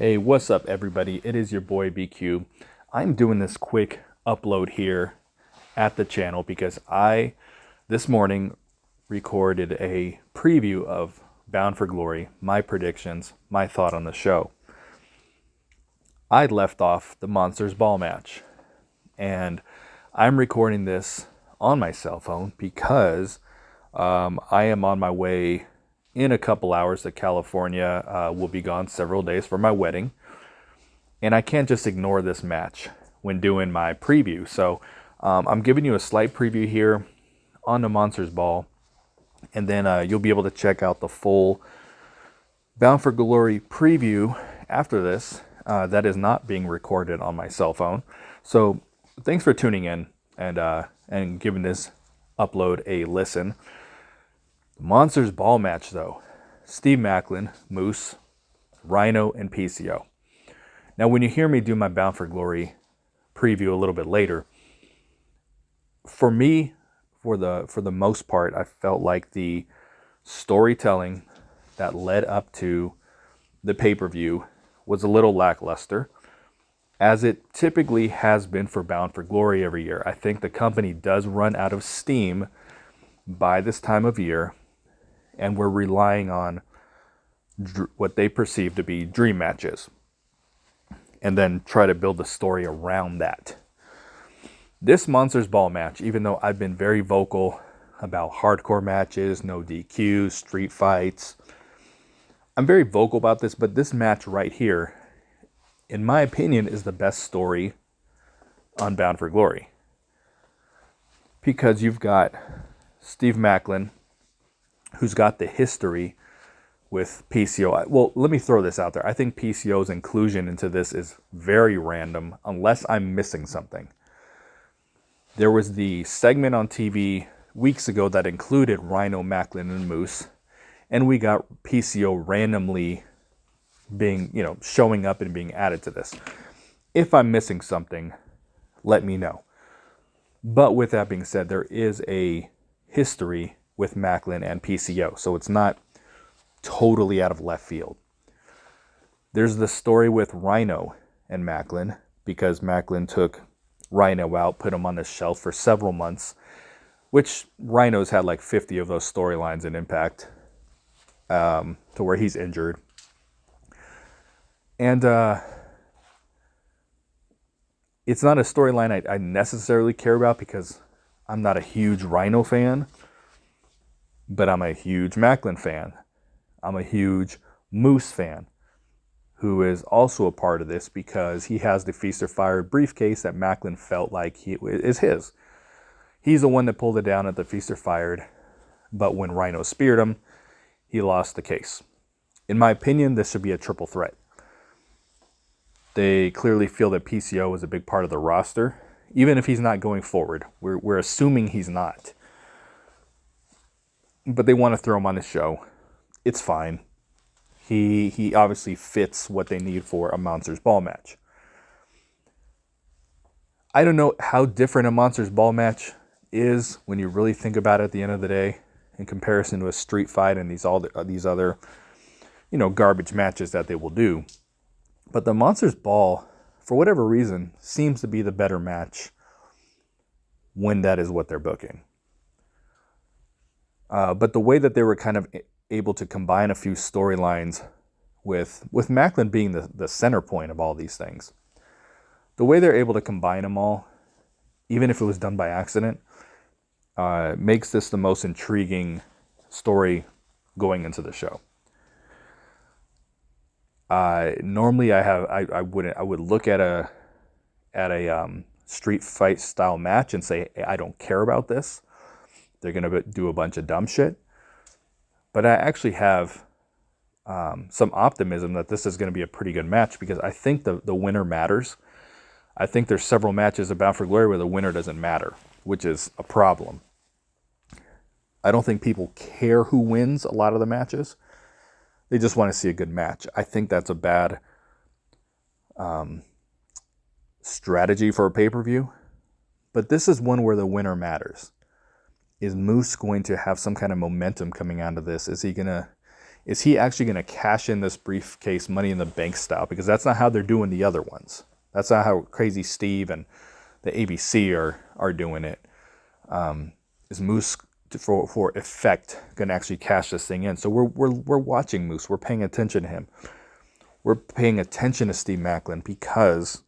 Hey, what's up, everybody? It is your boy BQ. I'm doing this quick upload here at the channel because I, this morning, recorded a preview of Bound for Glory, my predictions, my thought on the show. I left off the Monsters Ball match, and I'm recording this on my cell phone because I am on my way in a couple hours to California. We'll be gone several days for my wedding. And I can't just ignore this match when doing my preview. So I'm giving you a slight preview here on the Monsters Ball. And then you'll be able to check out the full Bound for Glory preview after this. That is not being recorded on my cell phone. So thanks for tuning in and giving this upload a listen. The Monsters Ball match, though. Steve Maclin, Moose, Rhino, and PCO. Now, when you hear me do my Bound for Glory preview a little bit later, for me, for the most part, I felt like the storytelling that led up to the pay-per-view was a little lackluster, as it typically has been for Bound for Glory every year. I think the company does run out of steam by this time of year, and we're relying on what they perceive to be dream matches, and then try to build a story around that. This Monsters Ball match, even though I've been very vocal about hardcore matches, no DQ, street fights, I'm very vocal about this, but this match right here, in my opinion, is the best story on Bound for Glory. Because you've got Steve Maclin, who's got the history with PCO. Well, let me throw this out there. I think PCO's inclusion into this is very random, unless I'm missing something. There was the segment on TV weeks ago that included Rhino, Maclin, and Moose, and we got PCO randomly showing up and being added to this. If I'm missing something, let me know. But with that being said, there is a history with Maclin and PCO, so it's not totally out of left field. There's the story with Rhino and Maclin, because Maclin took Rhino out, put him on the shelf for several months, which Rhino's had like 50 of those storylines in Impact, to where he's injured. And it's not a storyline I necessarily care about, because I'm not a huge Rhino fan, but I'm a huge Maclin fan. I'm a huge Moose fan, who is also a part of this because he has the Feast or Fire briefcase that Maclin felt like is his. He's the one that pulled it down at the Feast or Fired, but when Rhino speared him, he lost the case. In my opinion, this should be a triple threat. They clearly feel that PCO is a big part of the roster, even if he's not going forward. We're assuming he's not. But they want to throw him on the show. It's fine. He obviously fits what they need for a Monsters Ball match. I don't know how different a Monsters Ball match is when you really think about it at the end of the day, in comparison to a street fight and these other garbage matches that they will do. But the Monsters Ball, for whatever reason, seems to be the better match when that is what they're booking. But the way that they were kind of able to combine a few storylines with Maclin being the center point of all these things, the way they're able to combine them all, even if it was done by accident, makes this the most intriguing story going into the show. Normally I would look at a street fight style match and say, I don't care about this. They're going to do a bunch of dumb shit. But I actually have some optimism that this is going to be a pretty good match, because I think the winner matters. I think there's several matches of Bound for Glory where the winner doesn't matter, which is a problem. I don't think people care who wins a lot of the matches. They just want to see a good match. I think that's a bad strategy for a pay-per-view. But this is one where the winner matters. Is Moose going to have some kind of momentum coming out of this? Is he going to is he actually going to cash in this briefcase Money in the Bank style? Because that's not how they're doing the other ones. That's not how Crazy Steve and the ABC are doing it. Is Moose for effect going to actually cash this thing in? So we're watching Moose. We're paying attention to him. We're paying attention to Steve Maclin because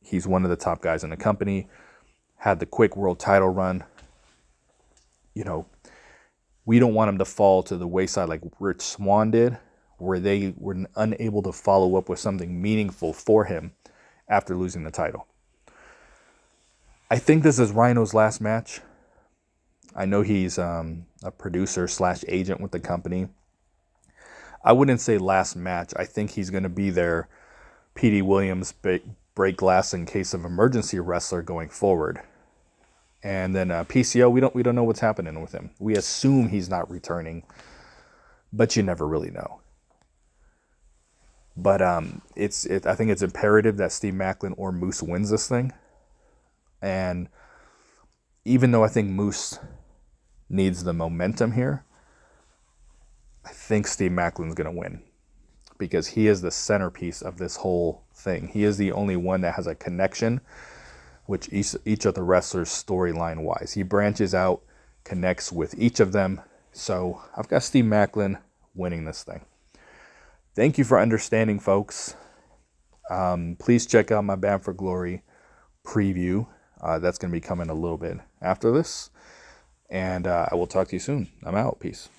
he's one of the top guys in the company. Had the quick world title run. You know, we don't want him to fall to the wayside like Rich Swann did, where they were unable to follow up with something meaningful for him after losing the title. I think this is Rhino's last match. I know he's a producer / agent with the company. I wouldn't say last match. I think he's going to be their Petey Williams break glass in case of emergency wrestler going forward. And then PCO, we don't know what's happening with him. We assume he's not returning, but you never really know. But I think it's imperative that Steve Maclin or Moose wins this thing. And even though I think Moose needs the momentum here, I think Steve Maclin's going to win because he is the centerpiece of this whole thing. He is the only one that has a connection with each of the wrestlers storyline wise. He branches out, connects with each of them. So I've got Steve Maclin winning this thing. Thank you for understanding, folks. Please check out my Bound for Glory preview. That's going to be coming a little bit after this. And I will talk to you soon. I'm out. Peace.